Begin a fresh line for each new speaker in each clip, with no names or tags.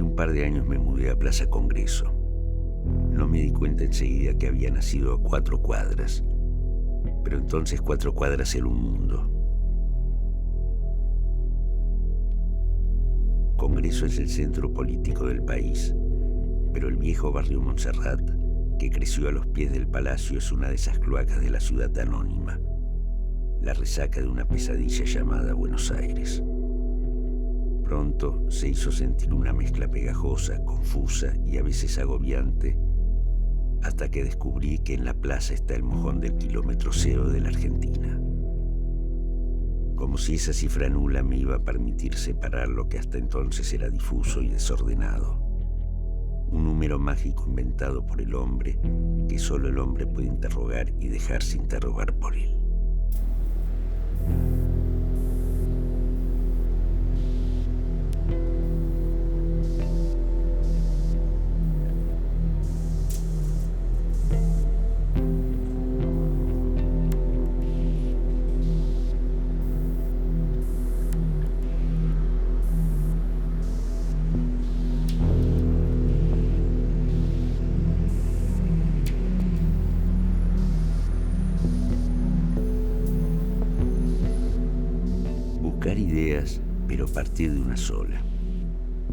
Hace un par de años me mudé a Plaza Congreso. No me di cuenta enseguida que había nacido a 4 cuadras, pero entonces 4 cuadras era un mundo. Congreso es el centro político del país, pero el viejo barrio Montserrat, que creció a los pies del palacio, es una de esas cloacas de la ciudad anónima, la resaca de una pesadilla llamada Buenos Aires. Pronto se hizo sentir una mezcla pegajosa, confusa y a veces agobiante, hasta que descubrí que en la plaza está el mojón del kilómetro cero de la Argentina. Como si esa cifra nula me iba a permitir separar lo que hasta entonces era difuso y desordenado. Un número mágico inventado por el hombre, que solo el hombre puede interrogar y dejarse interrogar por él. Buscar ideas, pero partir de una sola.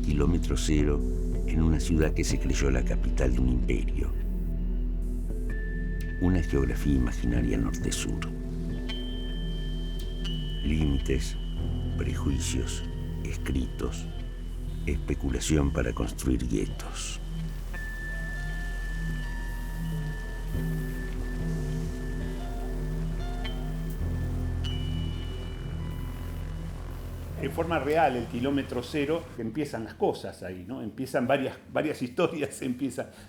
Kilómetro cero en una ciudad que se creyó la capital de un imperio. Una geografía imaginaria norte-sur. Límites, prejuicios, escritos, especulación para construir guetos.
En forma real, el kilómetro cero, empiezan las cosas ahí, ¿no? Empiezan varias historias,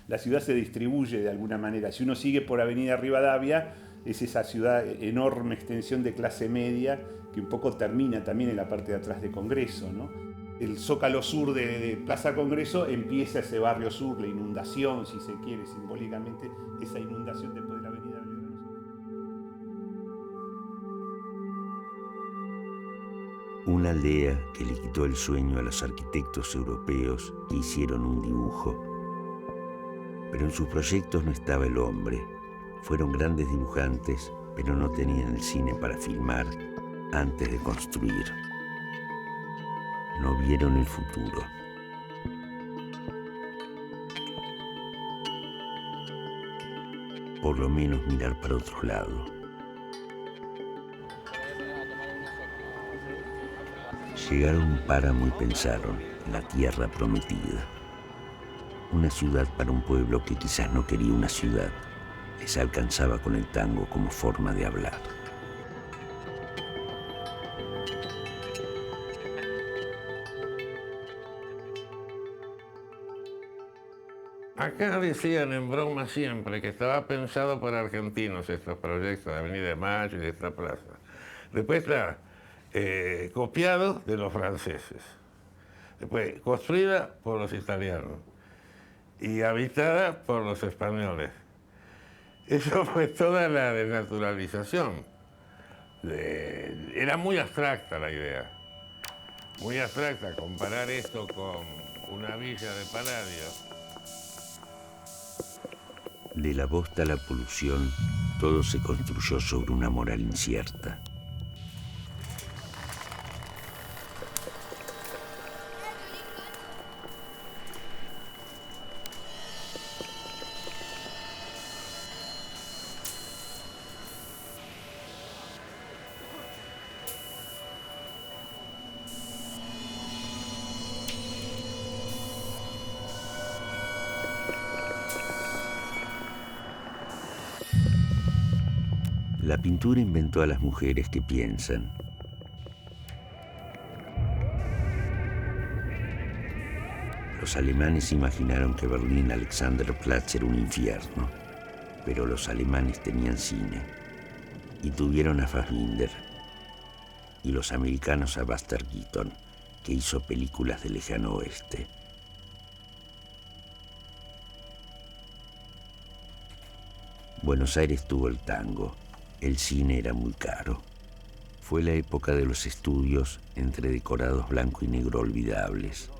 la ciudad se distribuye de alguna manera. Si uno sigue por Avenida Rivadavia, es esa ciudad, enorme extensión de clase media, que un poco termina también en la parte de atrás de Congreso, ¿no? El zócalo sur de Plaza Congreso empieza ese barrio sur, la inundación, si se quiere, simbólicamente, esa inundación después de la Avenida Belgrano.
Una aldea que le quitó el sueño a los arquitectos europeos que hicieron un dibujo. Pero en sus proyectos no estaba el hombre. Fueron grandes dibujantes, pero no tenían el cine para filmar antes de construir. No vieron el futuro. Por lo menos mirar para otro lado. Llegaron a un páramo y pensaron, la tierra prometida. Una ciudad para un pueblo que quizás no quería una ciudad. Les alcanzaba con el tango como forma de hablar.
Acá decían en broma siempre que estaba pensado por argentinos estos proyectos de Avenida de Mayo y de esta plaza. Después está copiado de los franceses. Después construida por los italianos y habitada por los españoles. Eso fue toda la desnaturalización. Era muy abstracta la idea. Muy abstracta comparar esto con una villa de Palladio.
De la bosta a la polución, todo se construyó sobre una moral incierta. La pintura inventó a las mujeres que piensan. Los alemanes imaginaron que Berlín Alexanderplatz era un infierno, pero los alemanes tenían cine y tuvieron a Fassbinder, y los americanos a Buster Keaton, que hizo películas del lejano oeste. Buenos Aires tuvo el tango. El cine era muy caro. Fue la época de los estudios entre decorados blanco y negro olvidables.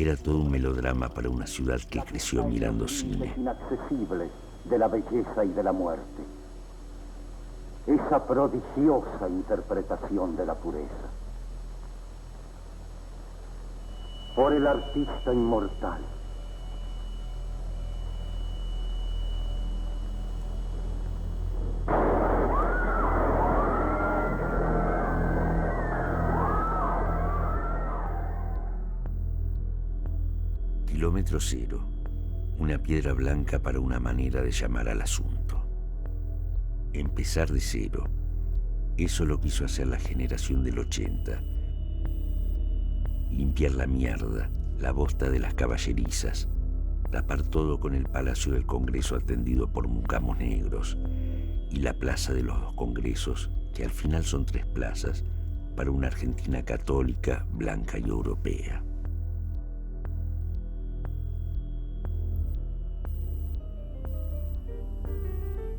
Era todo un melodrama para una ciudad que creció mirando cine.
Inaccesible de la belleza y de la muerte. Esa prodigiosa interpretación de la pureza. Por el artista inmortal.
Kilómetro cero, una piedra blanca para una manera de llamar al asunto. Empezar de cero, eso lo quiso hacer la generación del 80. Limpiar la mierda, la bosta de las caballerizas, tapar todo con el Palacio del Congreso atendido por mucamos negros y la Plaza de los Dos Congresos, que al final son 3 plazas, para una Argentina católica, blanca y europea.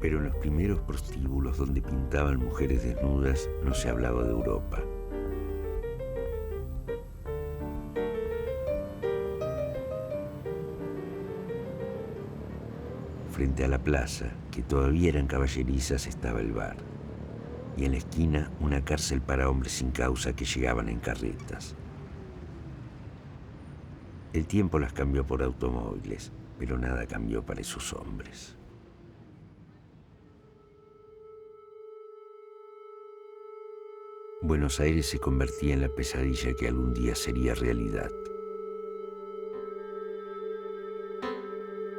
Pero en los primeros prostíbulos donde pintaban mujeres desnudas no se hablaba de Europa. Frente a la plaza, que todavía eran caballerizas, estaba el bar. Y en la esquina una cárcel para hombres sin causa que llegaban en carretas. El tiempo las cambió por automóviles, pero nada cambió para esos hombres. Buenos Aires se convertía en la pesadilla que algún día sería realidad.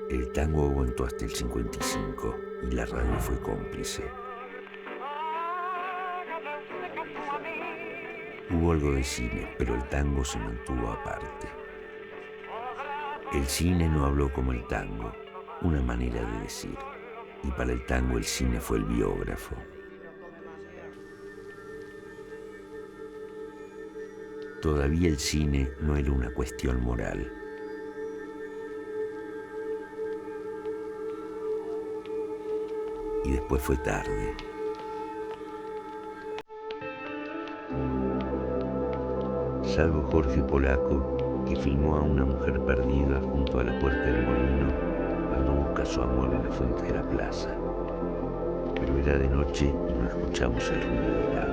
El tango aguantó hasta el 55 y la radio fue cómplice. Hubo algo de cine, pero el tango se mantuvo aparte. El cine no habló como el tango, una manera de decir. Y para el tango el cine fue el biógrafo. Todavía el cine no era una cuestión moral. Y después fue tarde. Salvo Jorge Polaco, que filmó a una mujer perdida junto a la puerta del molino cuando busca su amor en la fuente de la plaza. Pero era de noche y no escuchamos el ruido del agua.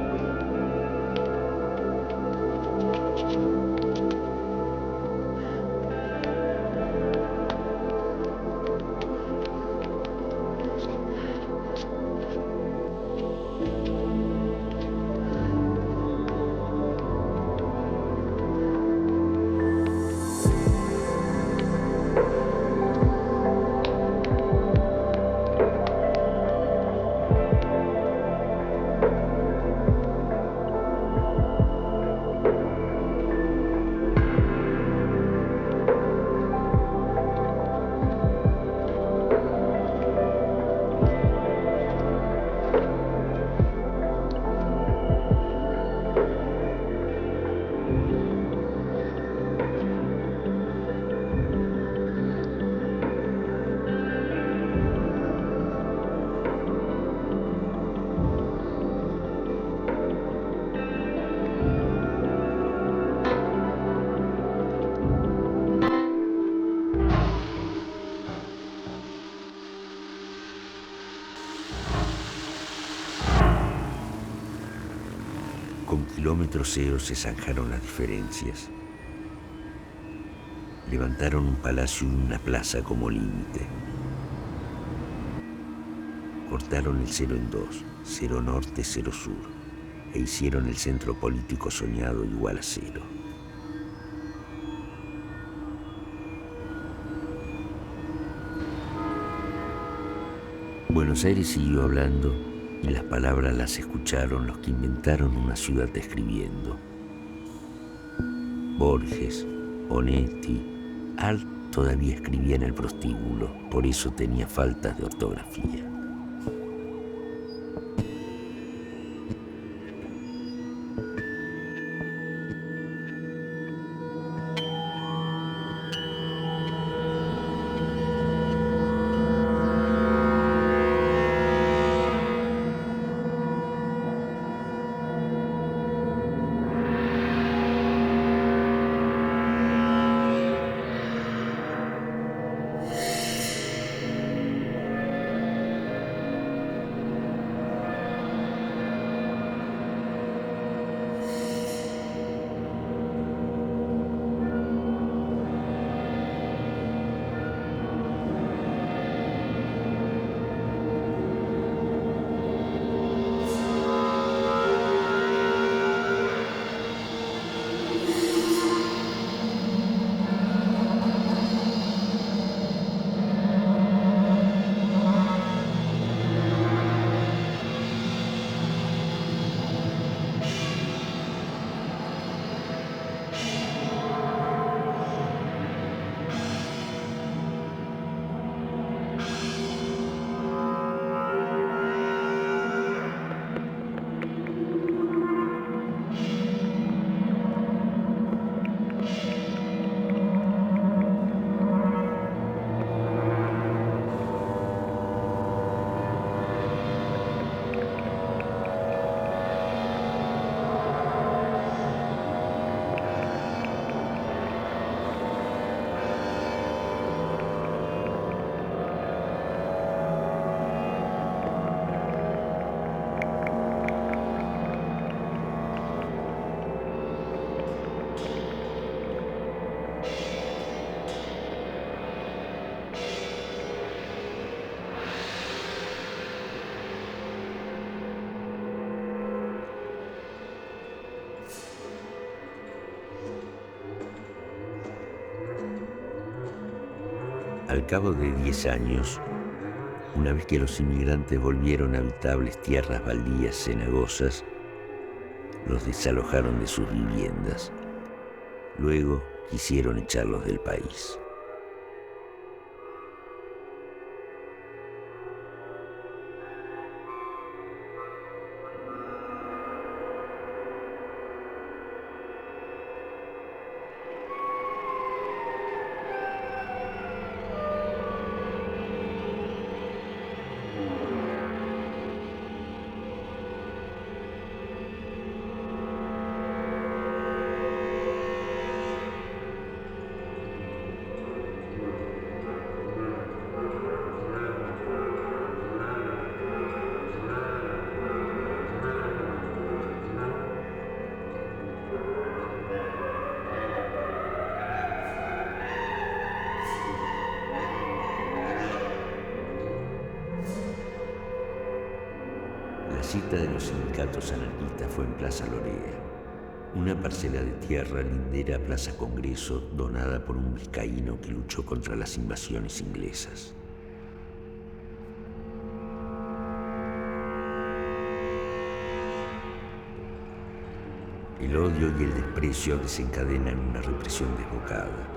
Con Kilómetro Cero se zanjaron las diferencias. Levantaron un palacio y una plaza como límite. Cortaron el 0 en 2, 0 norte, 0 sur, e hicieron el centro político soñado igual a 0. Buenos Aires siguió hablando y las palabras las escucharon los que inventaron una ciudad escribiendo. Borges, Onetti, Art todavía escribía en el prostíbulo, por eso tenía faltas de ortografía. Al cabo de 10 años, una vez que los inmigrantes volvieron a habitables tierras baldías cenagosas, los desalojaron de sus viviendas. Luego quisieron echarlos del país. La cita de los sindicatos anarquistas fue en Plaza Lorea, una parcela de tierra lindera a Plaza Congreso donada por un vizcaíno que luchó contra las invasiones inglesas. El odio y el desprecio desencadenan una represión desbocada.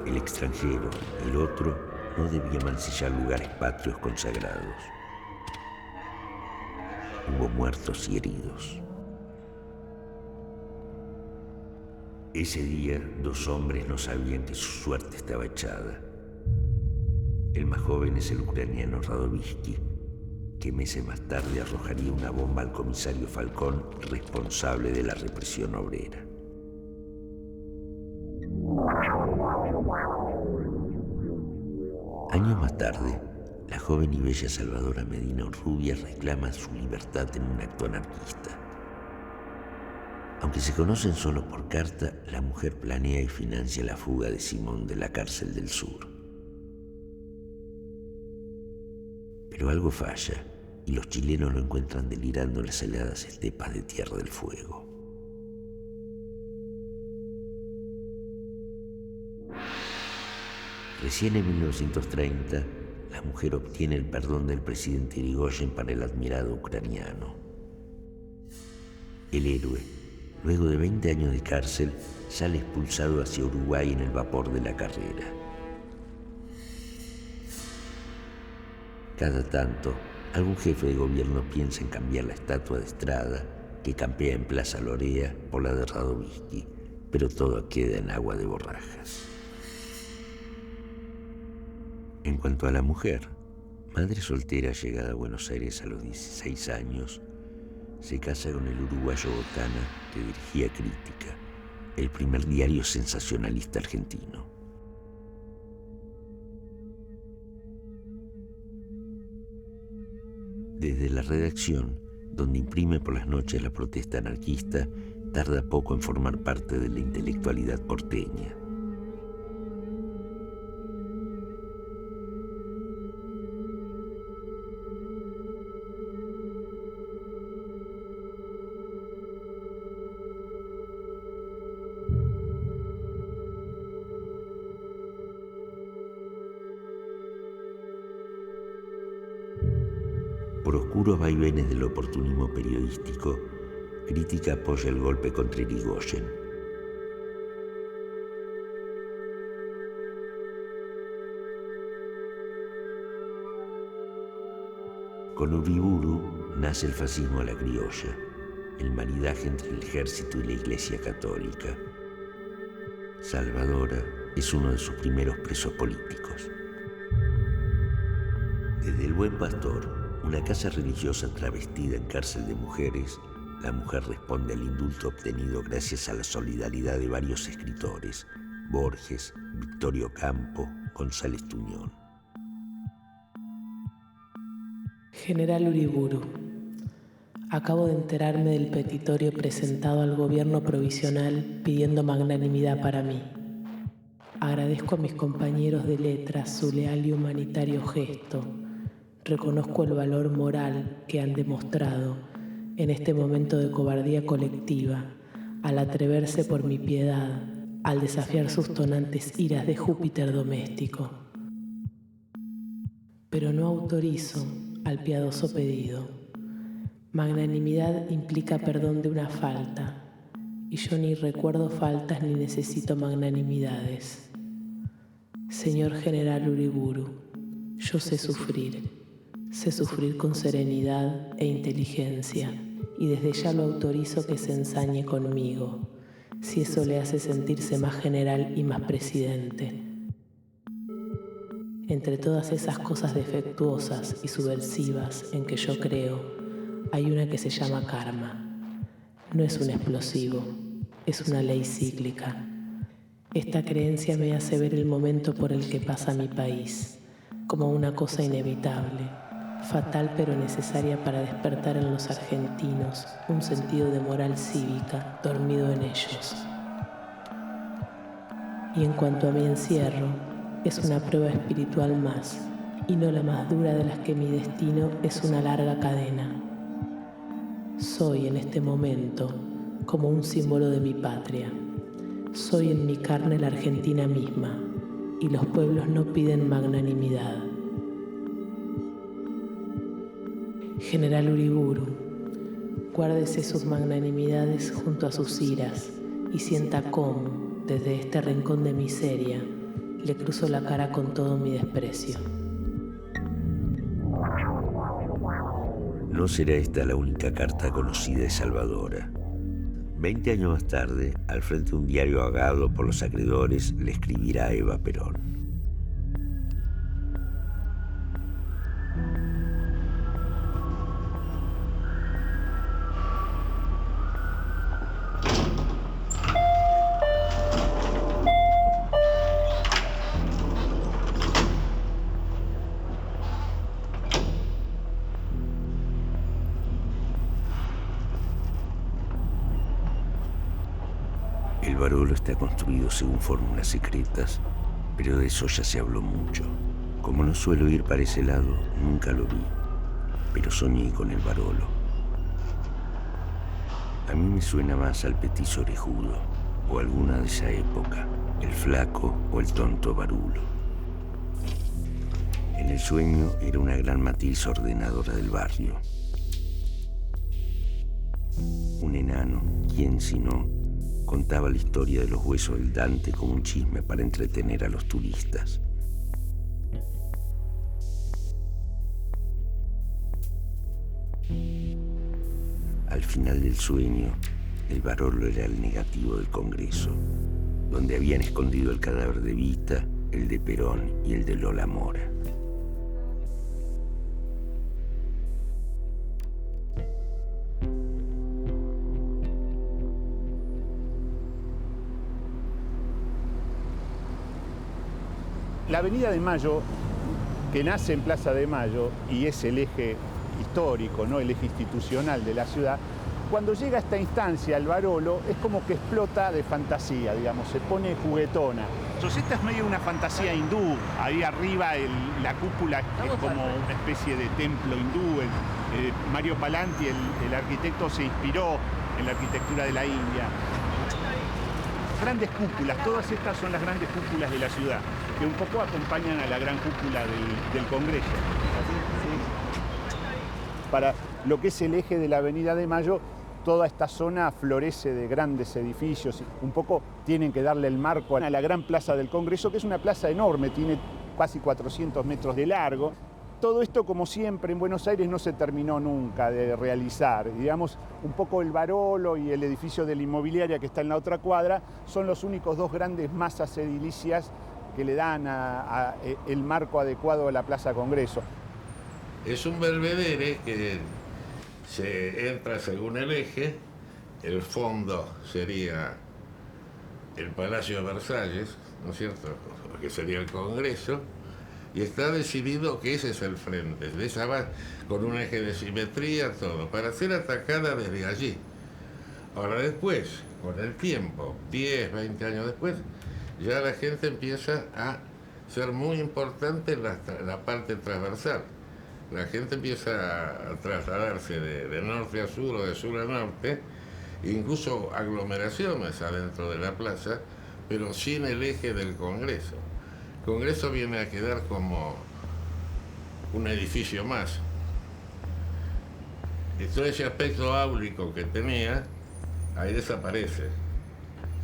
El extranjero, el otro, no debía mancillar lugares patrios consagrados. Hubo muertos y heridos. Ese día, 2 hombres no sabían que su suerte estaba echada. El más joven es el ucraniano Radovisky, que meses más tarde arrojaría una bomba al comisario Falcón, responsable de la represión obrera. Años más tarde, la joven y bella Salvadora Medina Urrubia reclama su libertad en un acto anarquista. Aunque se conocen solo por carta, la mujer planea y financia la fuga de Simón de la cárcel del sur. Pero algo falla y los chilenos lo encuentran delirando en las heladas estepas de Tierra del Fuego. Recién en 1930, la mujer obtiene el perdón del presidente Irigoyen para el admirado ucraniano. El héroe, luego de 20 años de cárcel, sale expulsado hacia Uruguay en el vapor de la Carrera. Cada tanto, algún jefe de gobierno piensa en cambiar la estatua de Estrada, que campea en Plaza Lorea, por la de Radovisky, pero todo queda en agua de borrajas. En cuanto a la mujer, madre soltera llegada a Buenos Aires a los 16 años, se casa con el uruguayo Botana, que dirigía Crítica, el primer diario sensacionalista argentino. Desde la redacción, donde imprime por las noches la protesta anarquista, tarda poco en formar parte de la intelectualidad porteña. Por oscuros vaivenes del oportunismo periodístico, Crítica apoya el golpe contra Irigoyen. Con Uriburu nace el fascismo a la criolla, el maridaje entre el ejército y la Iglesia Católica. Salvadora es uno de sus primeros presos políticos. Desde el Buen Pastor, una casa religiosa travestida en cárcel de mujeres, la mujer responde al indulto obtenido gracias a la solidaridad de varios escritores: Borges, Victorio Campo, González Tuñón.
General Uriburu, acabo de enterarme del petitorio presentado al gobierno provisional pidiendo magnanimidad para mí. Agradezco a mis compañeros de letras su leal y humanitario gesto. Reconozco el valor moral que han demostrado en este momento de cobardía colectiva al atreverse por mi piedad al desafiar sus tonantes iras de Júpiter doméstico. Pero no autorizo al piadoso pedido. Magnanimidad implica perdón de una falta, y yo ni recuerdo faltas ni necesito magnanimidades. Señor General Uriburu, yo sé sufrir con serenidad e inteligencia, y desde ya lo autorizo que se ensañe conmigo, si eso le hace sentirse más general y más presidente. Entre todas esas cosas defectuosas y subversivas en que yo creo, hay una que se llama karma. No es un explosivo, es una ley cíclica. Esta creencia me hace ver el momento por el que pasa mi país, como una cosa inevitable, fatal pero necesaria para despertar en los argentinos un sentido de moral cívica dormido en ellos. Y en cuanto a mi encierro, es una prueba espiritual más, y no la más dura de las que mi destino es una larga cadena. Soy en este momento como un símbolo de mi patria. Soy en mi carne la Argentina misma, y los pueblos no piden magnanimidad. General Uriburu, guárdese sus magnanimidades junto a sus iras y sienta cómo, desde este rincón de miseria, le cruzo la cara con todo mi desprecio.
No será esta la única carta conocida de Salvadora. 20 años más tarde, al frente de un diario agado por los acreedores, le escribirá a Eva Perón. El Barolo está construido según fórmulas secretas, pero de eso ya se habló mucho. Como no suelo ir para ese lado, nunca lo vi, pero soñé con el Barolo. A mí me suena más al petiso orejudo, o alguna de esa época, el flaco o el tonto Barulo. En el sueño era una gran matriz ordenadora del barrio. Un enano, ¿quién si no?, contaba la historia de los huesos del Dante como un chisme para entretener a los turistas. Al final del sueño, el Barolo era el negativo del Congreso, donde habían escondido el cadáver de Vita, el de Perón y el de Lola Mora.
La Avenida de Mayo, que nace en Plaza de Mayo y es el eje histórico, ¿no?, el eje institucional de la ciudad, cuando llega a esta instancia, el Barolo, es como que explota de fantasía, digamos, se pone juguetona. Entonces esta es medio una fantasía hindú, ahí arriba la cúpula es como una especie de templo hindú. Mario Palanti, el arquitecto, se inspiró en la arquitectura de la India. Grandes cúpulas, todas estas son las grandes cúpulas de la ciudad, que un poco acompañan a la gran cúpula del Congreso. Para lo que es el eje de la Avenida de Mayo, toda esta zona florece de grandes edificios, un poco tienen que darle el marco a la gran plaza del Congreso, que es una plaza enorme, tiene casi 400 metros de largo. Todo esto, como siempre en Buenos Aires, no se terminó nunca de realizar. Digamos, un poco el Barolo y el edificio de la inmobiliaria que está en la otra cuadra son los únicos dos grandes masas edilicias que le dan el marco adecuado a la Plaza Congreso.
Es un belvedere que se entra según el eje, el fondo sería el Palacio de Versalles, ¿no es cierto?, que sería el Congreso, y está decidido que ese es el frente, de esa va con un eje de simetría, todo, para ser atacada desde allí. Ahora después, con el tiempo, 10, 20 años después, ya la gente empieza a ser muy importante en la parte transversal. La gente empieza a trasladarse de norte a sur o de sur a norte, incluso aglomeraciones adentro de la plaza, pero sin el eje del Congreso. El Congreso viene a quedar como un edificio más. Y todo ese aspecto áulico que tenía, ahí desaparece.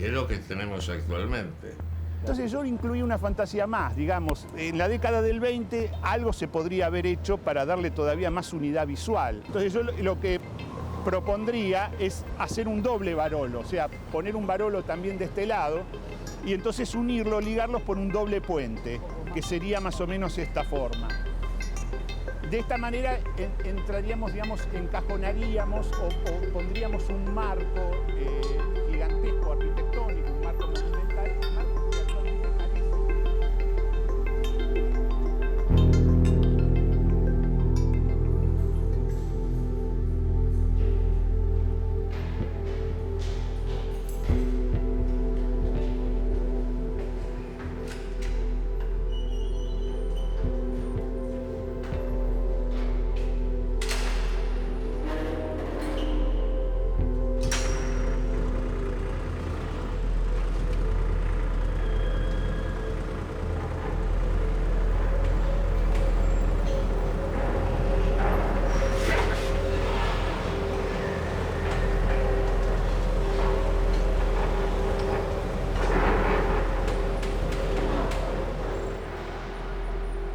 Y es lo que tenemos actualmente.
Entonces yo incluí una fantasía más, digamos, en la década del 20 algo se podría haber hecho para darle todavía más unidad visual. Entonces yo lo que propondría es hacer un doble Barolo, o sea, poner un Barolo también de este lado y entonces unirlo, ligarlos por un doble puente, que sería más o menos esta forma. De esta manera entraríamos, digamos, encajonaríamos o pondríamos un marco gigantesco arquitectónico, un marco monumental, un marco que actualmente carece.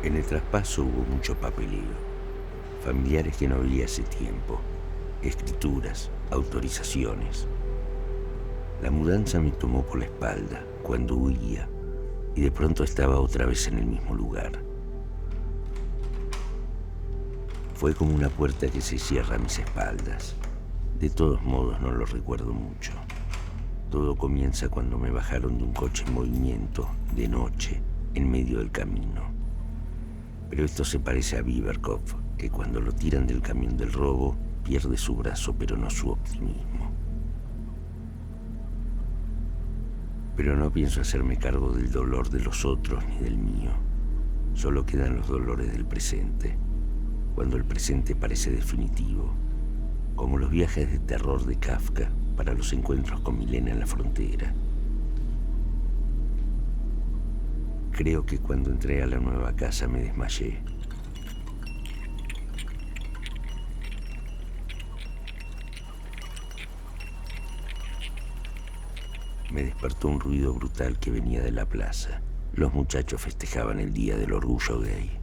En el traspaso hubo mucho papeleo, familiares que no veía hace tiempo, escrituras, autorizaciones. La mudanza me tomó por la espalda cuando huía y de pronto estaba otra vez en el mismo lugar. Fue como una puerta que se cierra a mis espaldas. De todos modos no lo recuerdo mucho. Todo comienza cuando me bajaron de un coche en movimiento, de noche, en medio del camino. Pero esto se parece a Biberkopf, que cuando lo tiran del camión del robo, pierde su brazo pero no su optimismo. Pero no pienso hacerme cargo del dolor de los otros ni del mío. Solo quedan los dolores del presente, cuando el presente parece definitivo, como los viajes de terror de Kafka para los encuentros con Milena en la frontera. Creo que cuando entré a la nueva casa me desmayé. Me despertó un ruido brutal que venía de la plaza. Los muchachos festejaban el Día del Orgullo Gay.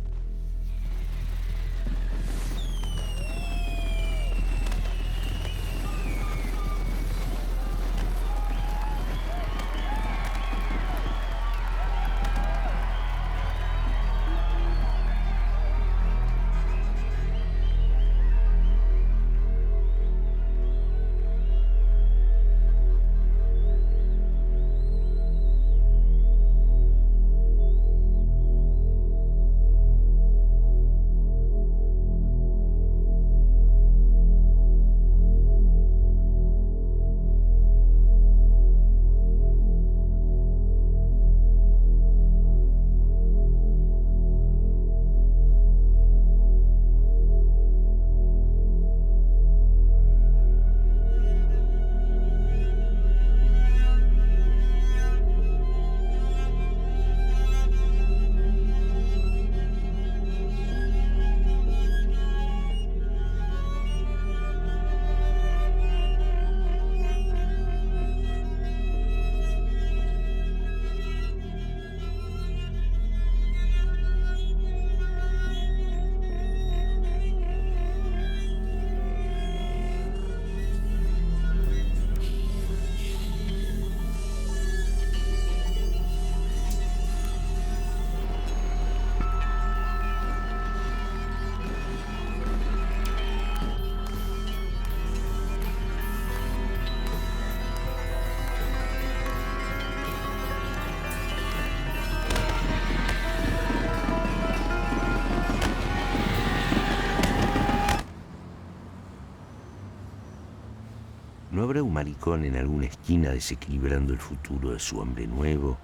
¿No habrá un maricón en alguna esquina desequilibrando el futuro de su hombre nuevo?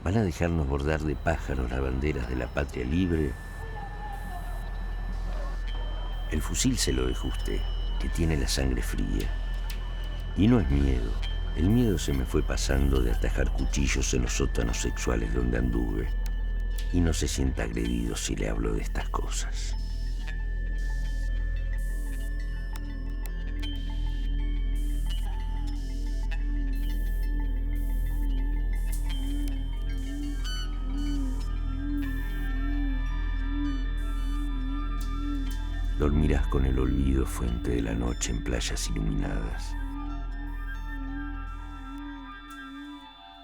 ¿Van a dejarnos bordar de pájaros las banderas de la patria libre? El fusil se lo dejo a usted, que tiene la sangre fría. Y no es miedo, El miedo se me fue pasando de atajar cuchillos en los sótanos sexuales donde anduve, y no se sienta agredido si le hablo de estas cosas. Dormirás con el olvido, fuente de la noche en playas iluminadas.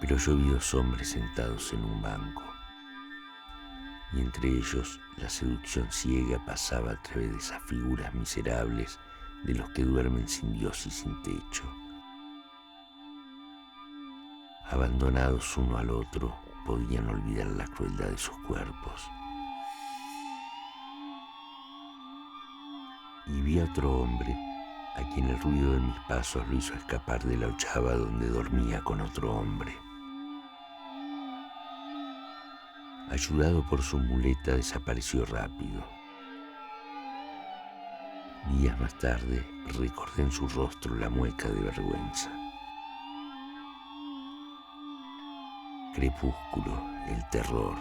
Pero yo vi dos hombres sentados en un banco, y entre ellos la seducción ciega pasaba a través de esas figuras miserables de los que duermen sin Dios y sin techo. Abandonados uno al otro, podían olvidar la crueldad de sus cuerpos. Y vi a otro hombre, a quien el ruido de mis pasos lo hizo escapar de la ochava donde dormía con otro hombre. Ayudado por su muleta, desapareció rápido. Días más tarde, recordé en su rostro la mueca de vergüenza. Crepúsculo, el terror,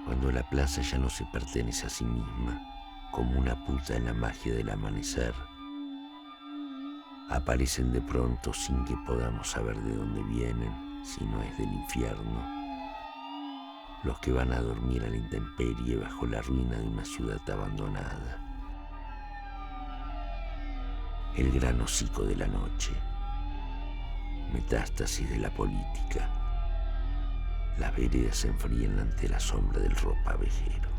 cuando la plaza ya no se pertenece a sí misma, como una puta en la magia del amanecer. Aparecen de pronto sin que podamos saber de dónde vienen, si no es del infierno. Los que van a dormir a la intemperie bajo la ruina de una ciudad abandonada. El gran hocico de la noche. Metástasis de la política. Las veredas se enfrían ante la sombra del ropavejero.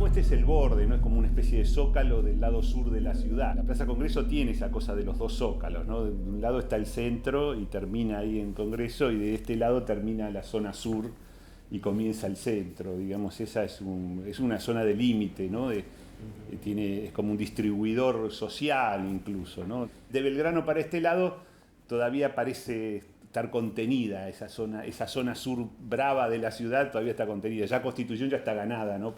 Este es el borde, ¿no? Es como una especie de zócalo del lado sur de la ciudad. La Plaza Congreso tiene esa cosa de los dos zócalos, ¿no? De un lado está el centro y termina ahí en Congreso, y de este lado termina la zona sur y comienza el centro. Digamos, esa es una zona de límite, ¿no? Es como un distribuidor social incluso, ¿no? De Belgrano para este lado todavía parece estar contenida esa zona sur brava de la ciudad, todavía está contenida. Ya Constitución ya está ganada, ¿no?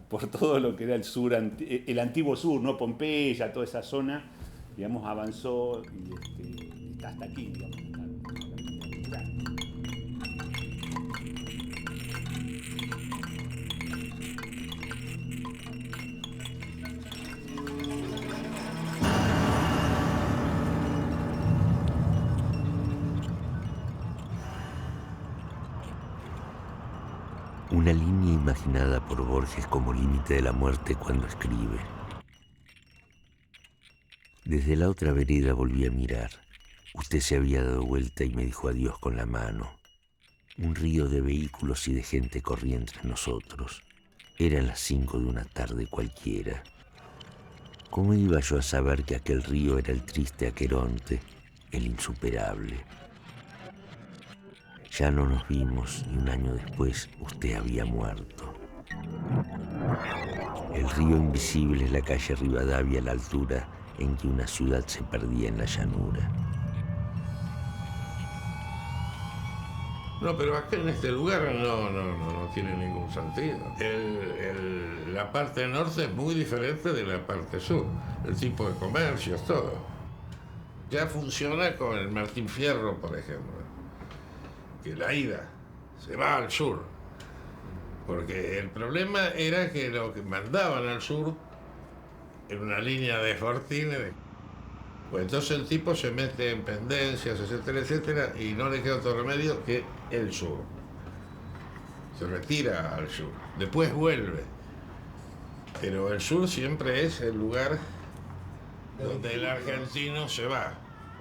por todo lo que era el sur, el antiguo sur, ¿no? Pompeya, toda esa zona, digamos, avanzó y está hasta aquí, digamos.
Una línea imaginada por Borges como límite de la muerte cuando escribe. Desde la otra vereda volví a mirar. Usted se había dado vuelta y me dijo adiós con la mano. Un río de vehículos y de gente corría entre nosotros. Eran las 5 de una tarde cualquiera. ¿Cómo iba yo a saber que aquel río era el triste Aqueronte, el insuperable? Ya no nos vimos y un año después usted había muerto. El río invisible es la calle Rivadavia a la altura en que una ciudad se perdía en la llanura.
No, pero acá en este lugar no tiene ningún sentido. La parte norte es muy diferente de la parte sur. El tipo de comercios, todo. Ya funciona con el Martín Fierro, por ejemplo. Que la ida se va al sur. Porque el problema era que lo que mandaban al sur era una línea de Fortines. Pues entonces el tipo se mete en pendencias, etcétera, etcétera, y no le queda otro remedio que el sur. Se retira al sur. Después vuelve. Pero el sur siempre es el lugar donde el argentino se va.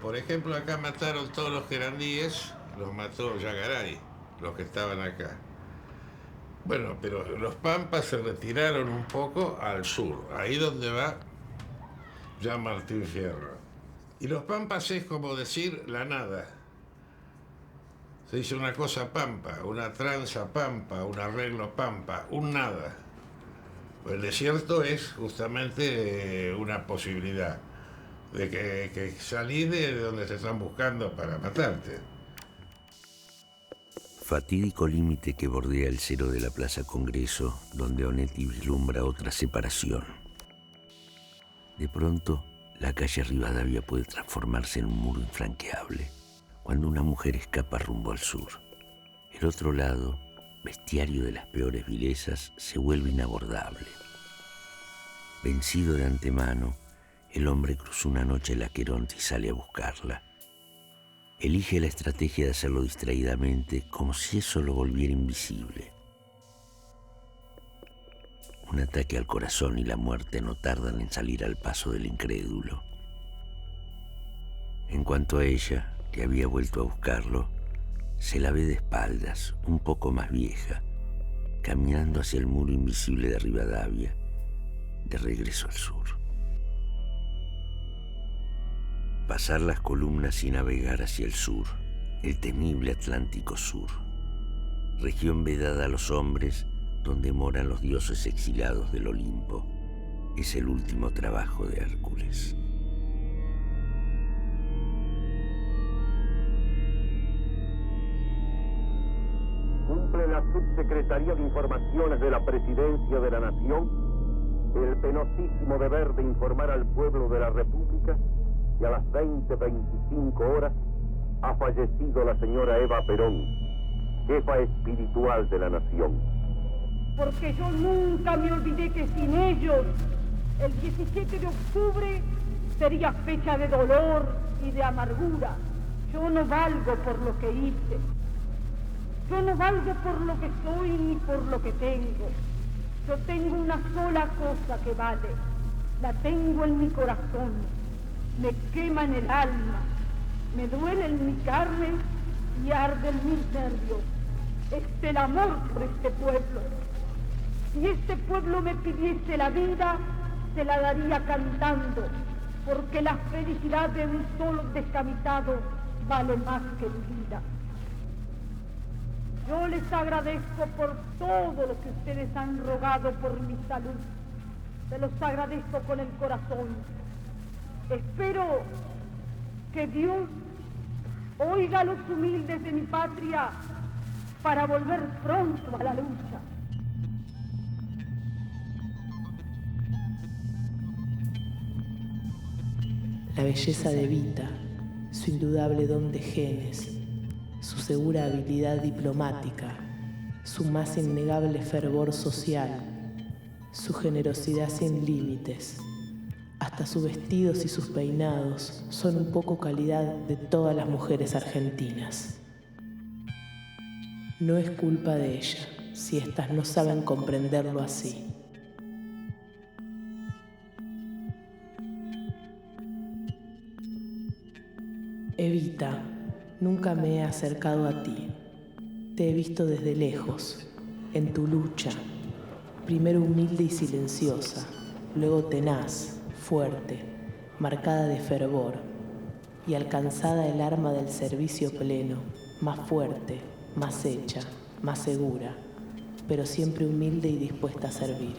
Por ejemplo, acá mataron todos los querandíes, los mató Yagaray, los que estaban acá. Bueno, pero los pampas se retiraron un poco al sur, ahí donde va ya Martín Fierro. Y los pampas es como decir la nada. Se hizo una cosa pampa, una tranza pampa, un arreglo pampa, un nada. Pues el desierto es justamente una posibilidad de que salís de donde te están buscando para matarte.
Fatídico límite que bordea el cero de la Plaza Congreso, donde Onetti vislumbra otra separación. De pronto, la calle Rivadavia puede transformarse en un muro infranqueable, cuando una mujer escapa rumbo al sur. El otro lado, bestiario de las peores vilezas, se vuelve inabordable. Vencido de antemano, el hombre cruza una noche el Aqueronte y sale a buscarla. Elige la estrategia de hacerlo distraídamente, como si eso lo volviera invisible. Un ataque al corazón y la muerte no tardan en salir al paso del incrédulo. En cuanto a ella, que había vuelto a buscarlo, se la ve de espaldas, un poco más vieja, caminando hacia el muro invisible de Rivadavia, de regreso al sur. Pasar las columnas y navegar hacia el sur, el temible Atlántico Sur, región vedada a los hombres donde moran los dioses exilados del Olimpo, es el último trabajo de Hércules.
Cumple la Subsecretaría de Informaciones de la Presidencia de la Nación el penosísimo deber de informar al pueblo de la República que a las 20:25 horas ha fallecido la señora Eva Perón, jefa espiritual de la nación.
Porque yo nunca me olvidé que sin ellos el 17 de octubre sería fecha de dolor y de amargura. Yo no valgo por lo que hice. Yo no valgo por lo que soy ni por lo que tengo. Yo tengo una sola cosa que vale. La tengo en mi corazón. Me quema en el alma. Me duele en mi carne y arde en mis nervios. Es el amor por este pueblo. Si este pueblo me pidiese la vida, se la daría cantando, porque la felicidad de un solo descamisado vale más que mi vida. Yo les agradezco por todo lo que ustedes han rogado por mi salud. Se los agradezco con el corazón. Espero que Dios oiga a los humildes de mi patria para volver pronto a la lucha.
La belleza de Evita, su indudable don de genes, su segura habilidad diplomática, su más innegable fervor social, su generosidad sin límites, hasta sus vestidos y sus peinados son un poco calidad de todas las mujeres argentinas. No es culpa de ella si éstas no saben comprenderlo así. Evita, nunca me he acercado a ti. Te he visto desde lejos, en tu lucha, primero humilde y silenciosa, luego tenaz, fuerte, marcada de fervor, y alcanzada el arma del servicio pleno, más fuerte, más hecha, más segura, pero siempre humilde y dispuesta a servir.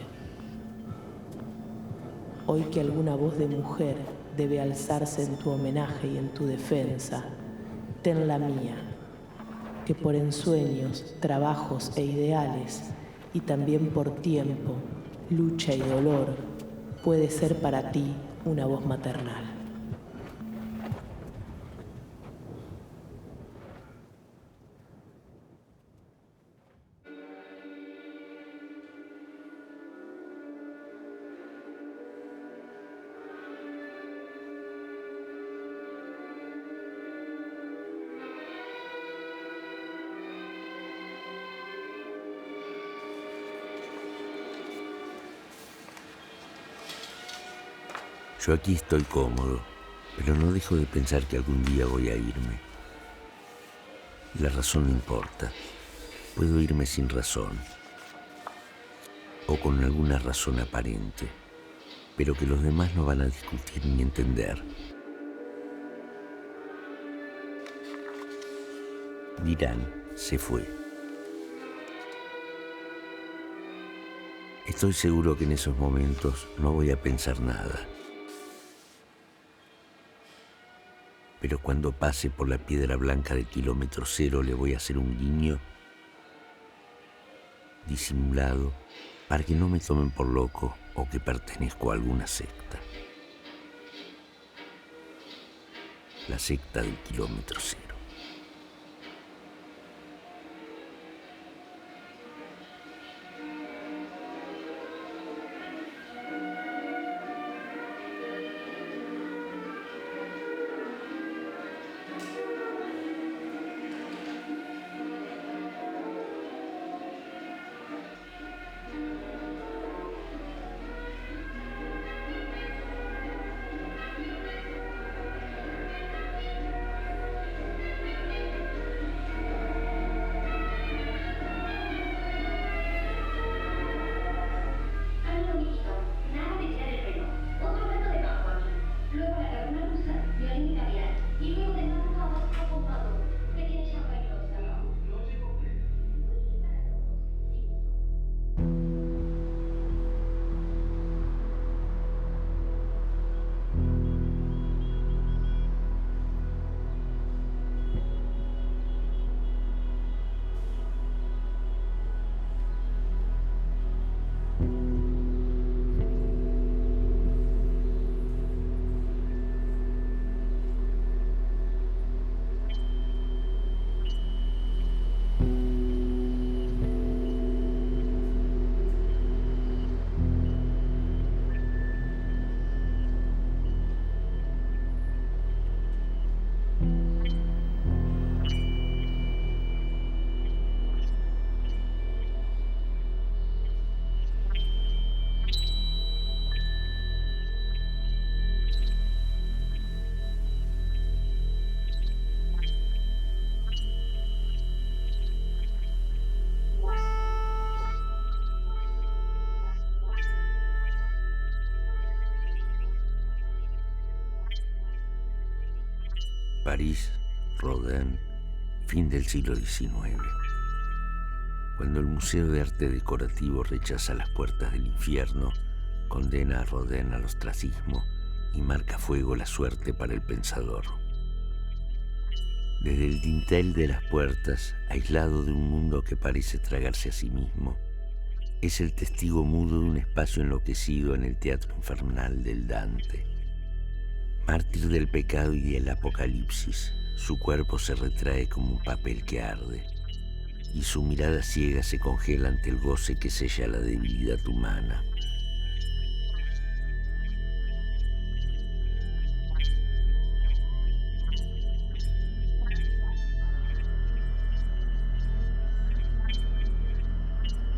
Hoy que alguna voz de mujer debe alzarse en tu homenaje y en tu defensa, ten la mía, que por ensueños, trabajos e ideales, y también por tiempo, lucha y dolor, puede ser para ti una voz maternal.
Yo aquí estoy cómodo, pero no dejo de pensar que algún día voy a irme. La razón no importa. Puedo irme sin razón, o con alguna razón aparente, pero que los demás no van a discutir ni entender. Dirán, se fue. Estoy seguro que en esos momentos no voy a pensar nada. Pero cuando pase por la piedra blanca del kilómetro cero le voy a hacer un guiño disimulado para que no me tomen por loco o que pertenezco a alguna secta. La secta del kilómetro cero. París, Rodin, fin del siglo XIX. Cuando el Museo de Arte Decorativo rechaza las puertas del infierno, condena a Rodin al ostracismo y marca fuego la suerte para el pensador. Desde el dintel de las puertas, aislado de un mundo que parece tragarse a sí mismo, es el testigo mudo de un espacio enloquecido en el teatro infernal del Dante. Mártir del pecado y del apocalipsis, su cuerpo se retrae como un papel que arde, y su mirada ciega se congela ante el goce que sella la debilidad humana.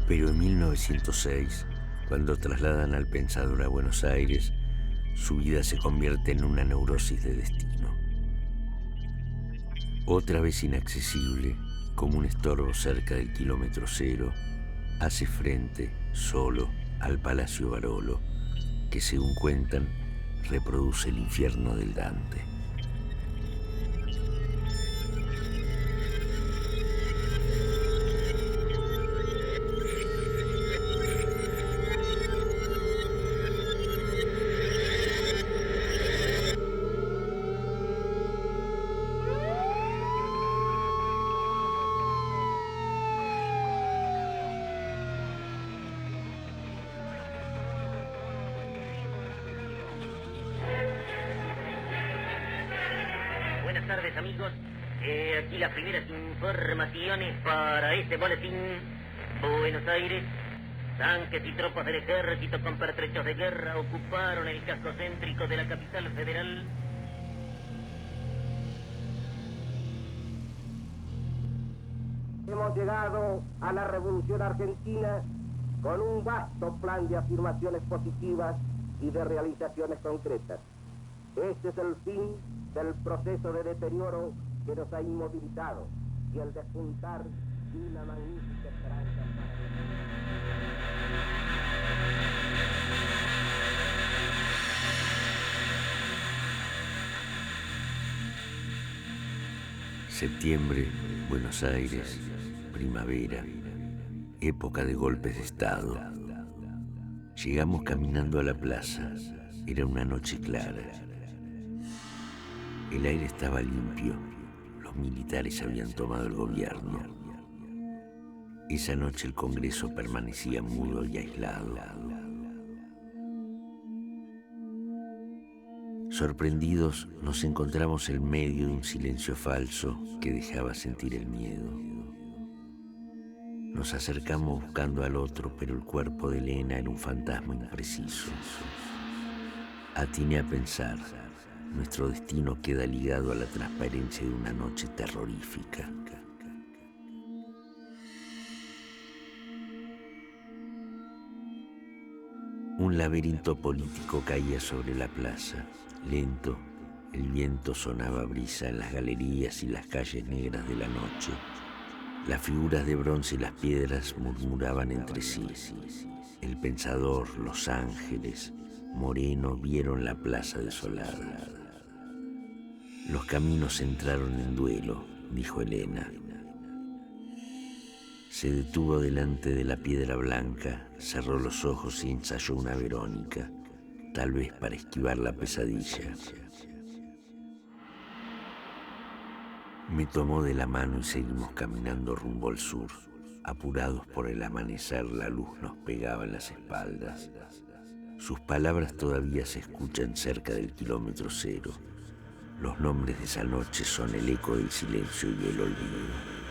Pero en 1906, cuando trasladan al pensador a Buenos Aires, su vida se convierte en una neurosis de destino. Otra vez inaccesible, como un estorbo cerca del kilómetro cero, hace frente, solo, al Palacio Barolo, que según cuentan, reproduce el infierno del Dante.
Buenas tardes, amigos. Aquí las primeras informaciones para este boletín. Buenos Aires. Tanques y tropas del ejército con pertrechos de guerra ocuparon el casco céntrico de la capital federal.
Hemos llegado a la Revolución Argentina con un vasto plan de afirmaciones positivas y de realizaciones concretas. Este es el fin del proceso de deterioro que nos ha inmovilizado y el despuntar de una magnífica esperanza para...
Septiembre, Buenos Aires, primavera, época de golpes de Estado. Llegamos caminando a la plaza. Era una noche clara. El aire estaba limpio. Los militares habían tomado el gobierno. Esa noche el Congreso permanecía mudo y aislado. Sorprendidos, nos encontramos en medio de un silencio falso que dejaba sentir el miedo. Nos acercamos buscando al otro, pero el cuerpo de Elena era un fantasma impreciso. Atiné a pensar, nuestro destino queda ligado a la transparencia de una noche terrorífica. Un laberinto político caía sobre la plaza. Lento, el viento sonaba brisa en las galerías y las calles negras de la noche. Las figuras de bronce y las piedras murmuraban entre sí. El Pensador, los ángeles, Moreno vieron la plaza desolada. Los caminos entraron en duelo, dijo Elena. Se detuvo delante de la piedra blanca, cerró los ojos y ensayó una Verónica, tal vez para esquivar la pesadilla. Me tomó de la mano y seguimos caminando rumbo al sur. Apurados por el amanecer, la luz nos pegaba en las espaldas. Sus palabras todavía se escuchan cerca del kilómetro cero. Los nombres de esa noche son el eco del silencio y el olvido.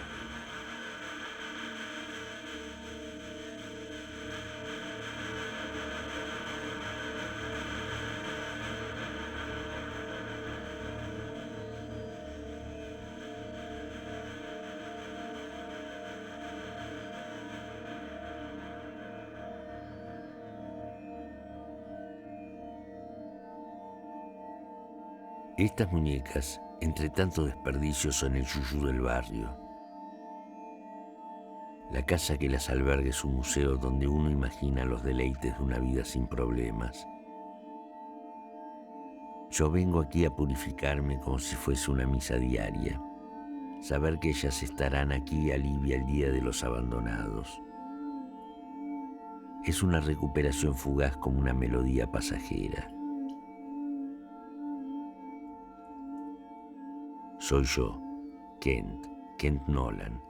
Estas muñecas, entre tanto desperdicio, son el yuyú del barrio. La casa que las alberga es un museo donde uno imagina los deleites de una vida sin problemas. Yo vengo aquí a purificarme como si fuese una misa diaria. Saber que ellas estarán aquí alivia el día de los abandonados. Es una recuperación fugaz como una melodía pasajera. Soy yo, Kent Nolan,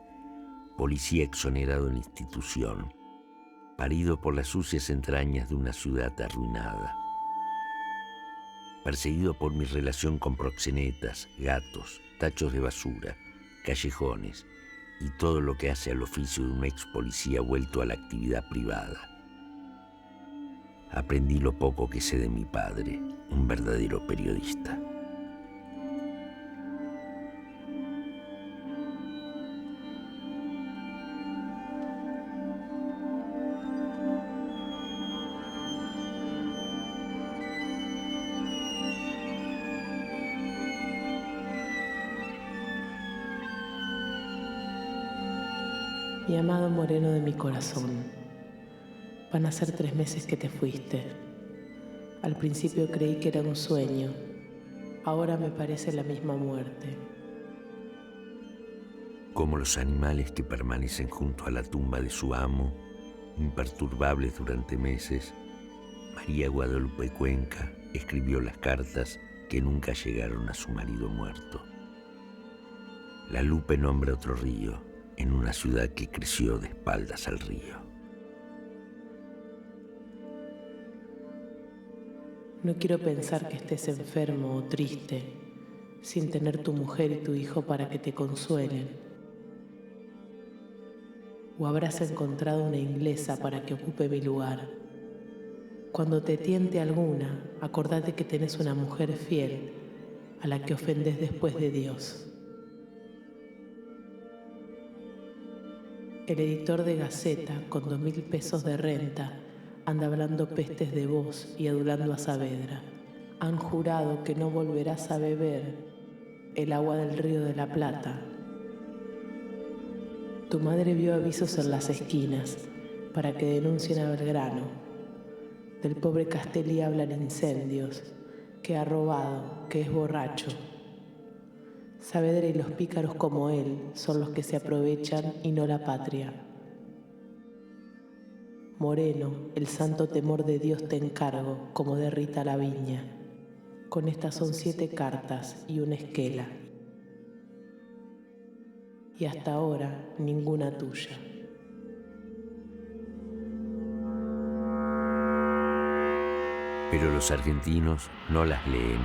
policía exonerado en la institución, parido por las sucias entrañas de una ciudad arruinada, perseguido por mi relación con proxenetas, gatos, tachos de basura, callejones y todo lo que hace al oficio de un ex policía vuelto a la actividad privada. Aprendí lo poco que sé de mi padre, un verdadero periodista.
Mi amado Moreno de mi corazón, van a ser 3 meses que te fuiste. Al principio creí que era un sueño, ahora me parece la misma muerte.
Como los animales que permanecen junto a la tumba de su amo, imperturbables durante meses, María Guadalupe Cuenca escribió las cartas que nunca llegaron a su marido muerto. La Lupe nombra otro río, en una ciudad que creció de espaldas al río.
No quiero pensar que estés enfermo o triste, sin tener tu mujer y tu hijo para que te consuelen. O habrás encontrado una inglesa para que ocupe mi lugar. Cuando te tiente alguna, acordate que tenés una mujer fiel a la que ofendés después de Dios. El editor de Gaceta, con 2.000 pesos de renta, anda hablando pestes de vos y adulando a Saavedra. Han jurado que no volverás a beber el agua del Río de la Plata. Tu madre vio avisos en las esquinas para que denuncien a Belgrano. Del pobre Castelli hablan incendios, que ha robado, que es borracho. Saavedra y los pícaros como él son los que se aprovechan y no la patria. Moreno, el santo temor de Dios te encargo, como de Rita Laviña. Con estas son 7 cartas y una esquela. Y hasta ahora ninguna tuya.
Pero los argentinos no las leen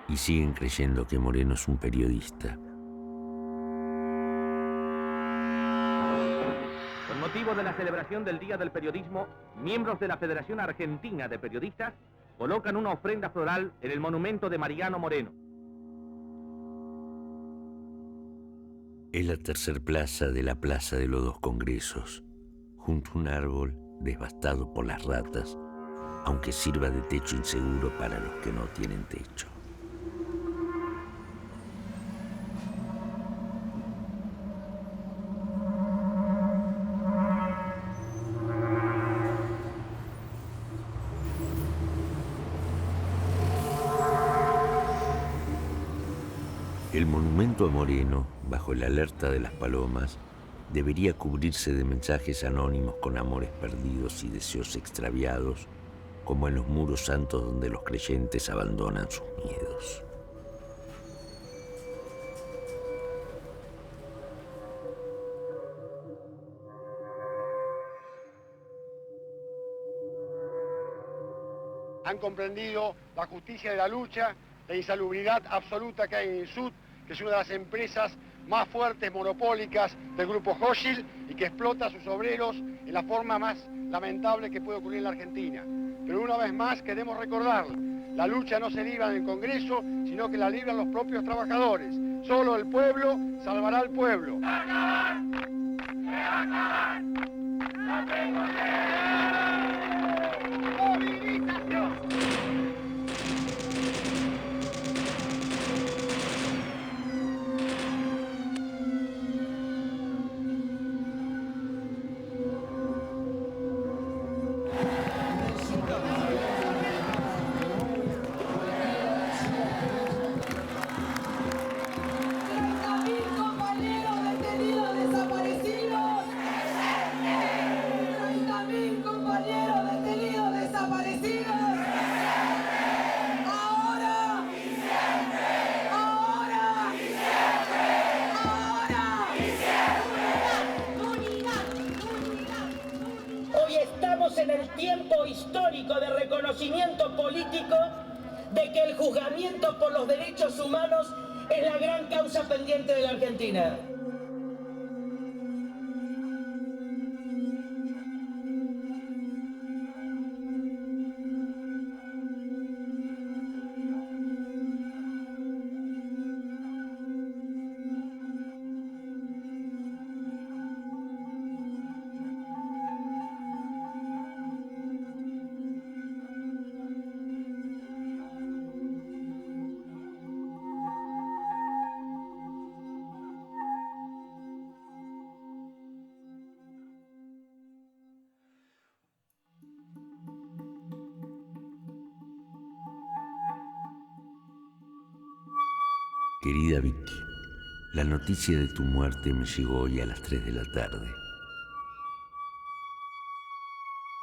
y siguen creyendo que Moreno es un periodista.
Con motivo de la celebración del Día del Periodismo, miembros de la Federación Argentina de Periodistas colocan una ofrenda floral en el monumento de Mariano Moreno.
Es la tercer plaza de la Plaza de los Dos Congresos, junto a un árbol devastado por las ratas, aunque sirva de techo inseguro para los que no tienen techo. El monumento a Moreno, bajo la alerta de las palomas, debería cubrirse de mensajes anónimos con amores perdidos y deseos extraviados, como en los muros santos donde los creyentes abandonan sus miedos.
Han comprendido la justicia de la lucha, la insalubridad absoluta que hay en el sur, que es una de las empresas más fuertes, monopólicas del grupo Hochschild y que explota a sus obreros en la forma más lamentable que puede ocurrir en la Argentina. Pero una vez más queremos recordar, la lucha no se libra en el Congreso, sino que la libran los propios trabajadores. Solo el pueblo salvará al pueblo. ¡Movilización!
En el tiempo histórico de reconocimiento político de que el juzgamiento por los derechos humanos es la gran causa pendiente de la Argentina.
Querida Vicky, la noticia de tu muerte me llegó hoy a las 3 de la tarde,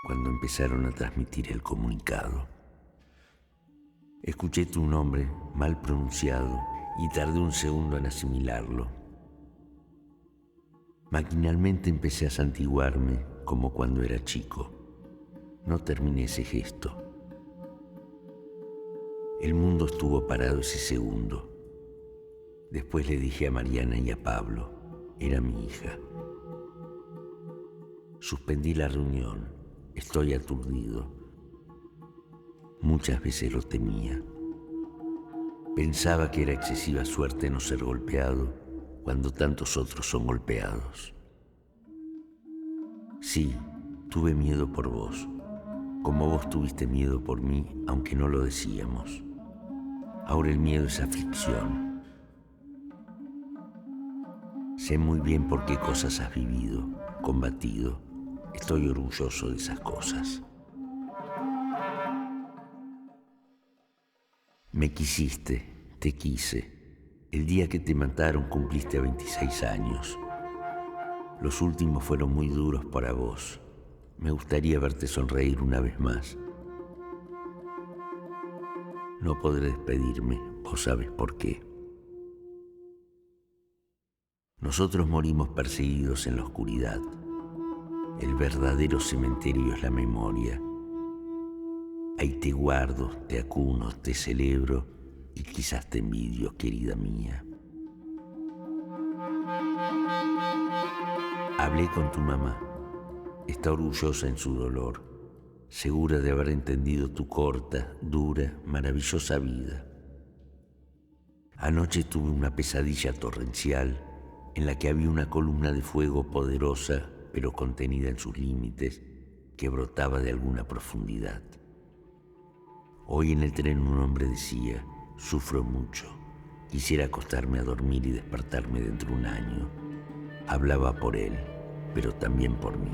cuando empezaron a transmitir el comunicado. Escuché tu nombre mal pronunciado y tardé un segundo en asimilarlo. Maquinalmente empecé a santiguarme como cuando era chico. No terminé ese gesto. El mundo estuvo parado ese segundo. Después le dije a Mariana y a Pablo, era mi hija. Suspendí la reunión, estoy aturdido. Muchas veces lo temía. Pensaba que era excesiva suerte no ser golpeado cuando tantos otros son golpeados. Sí, tuve miedo por vos, como vos tuviste miedo por mí, aunque no lo decíamos. Ahora el miedo es aflicción. Sé muy bien por qué cosas has vivido, combatido. Estoy orgulloso de esas cosas. Me quisiste, te quise. El día que te mataron cumpliste 26 años. Los últimos fueron muy duros para vos. Me gustaría verte sonreír una vez más. No podré despedirme, vos sabes por qué. Nosotros morimos perseguidos en la oscuridad. El verdadero cementerio es la memoria. Ahí te guardo, te acuno, te celebro y quizás te envidio, querida mía. Hablé con tu mamá. Está orgullosa en su dolor, segura de haber entendido tu corta, dura, maravillosa vida. Anoche tuve una pesadilla torrencial en la que había una columna de fuego poderosa, pero contenida en sus límites, que brotaba de alguna profundidad. Hoy en el tren un hombre decía: sufro mucho, quisiera acostarme a dormir y despertarme dentro de un año. Hablaba por él, pero también por mí.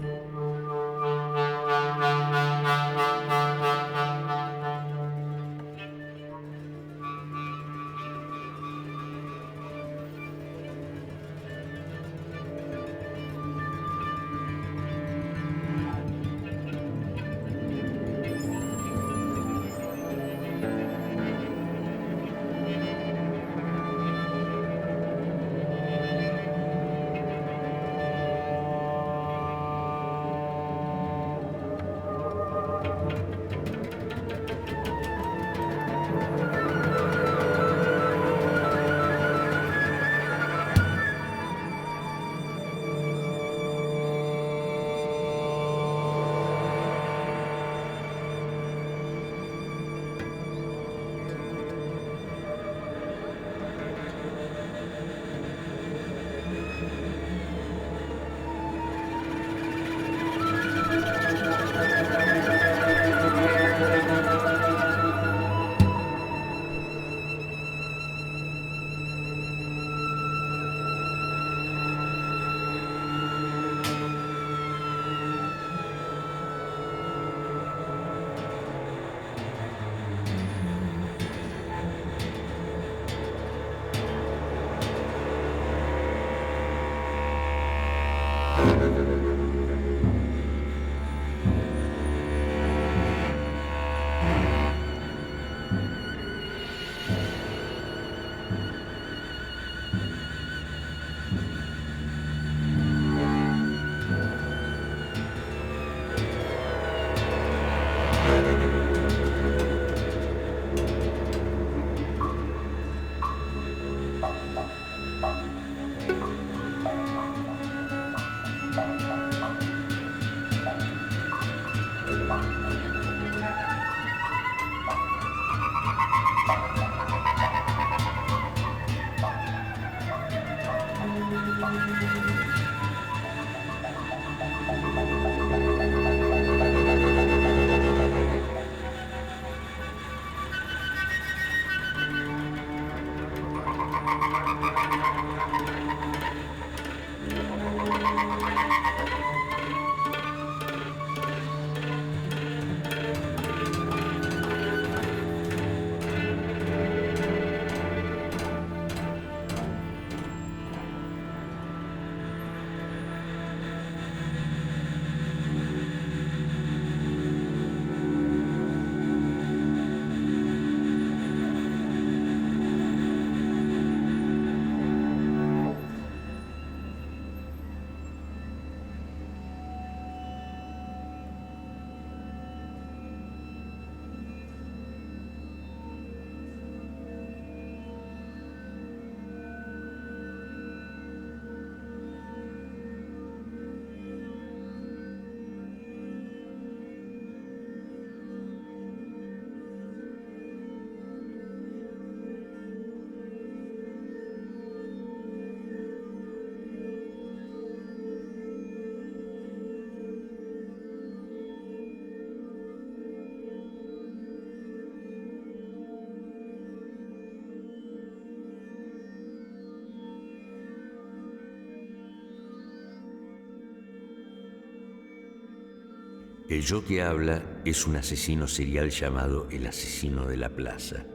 El yo que habla es un asesino serial llamado el asesino de la plaza.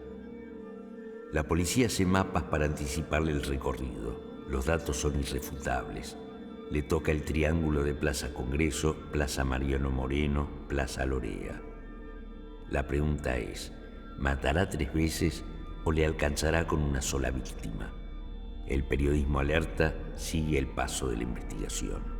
La policía hace mapas para anticiparle el recorrido. Los datos son irrefutables. Le toca el triángulo de Plaza Congreso, Plaza Mariano Moreno, Plaza Lorea. La pregunta es, ¿matará 3 veces o le alcanzará con una sola víctima? El periodismo alerta sigue el paso de la investigación.